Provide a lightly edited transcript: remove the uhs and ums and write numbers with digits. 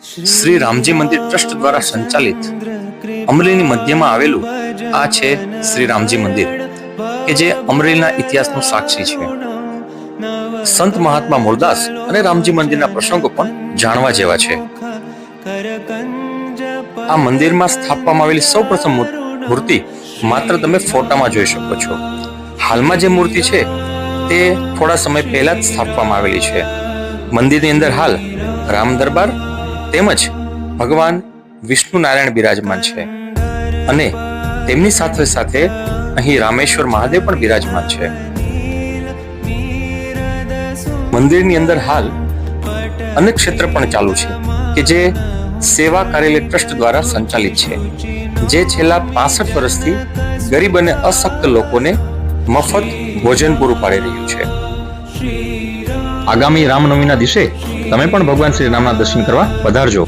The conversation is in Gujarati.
શ્રી રામજી મંદિર ટ્રસ્ટ દ્વારા સંચાલિત અમરેલીની મધ્યમાં આવેલું આ છે શ્રી રામજી મંદિર કે જે અમરેલીના ઇતિહાસનો સાક્ષી છે. સંત મહાત્મા મૂળદાસ અને રામજી મંદિરના પ્રસંગો પણ જાણવા જેવા છે. આ મંદિરમાં સ્થાપવામાં આવેલી સૌપ્રથમ મૂર્તિ માત્ર તમે ફોટામાં જોઈ શકો છો. હાલમાં જે મૂર્તિ છે તે થોડા સમય પહેલા જ સ્થાપવામાં આવેલી છે. મંદિરની અંદર હાલ રામ દરબાર તેમજ ભગવાન વિષ્ણુ નારાયણ બિરાજમાન છે અને તેમની સાથે સાથે અહીં રામેશ્વર મહાદેવ પણ બિરાજમાન છે. મંદિરની અંદર હાલ અનેક ક્ષેત્ર પણ ચાલુ છે કે જે સેવા કાર્યાલય ટ્રસ્ટ દ્વારા સંચાલિત છે, જે છેલ્લા 65 વર્ષથી ગરીબ અને અશક્ત લોકોને મફત ભોજન પૂરું પાડી રહ્યું છે. આગામી રામનવમીના દિવસે તમે પણ ભગવાન શ્રી રામના દર્શન કરવા પધારજો.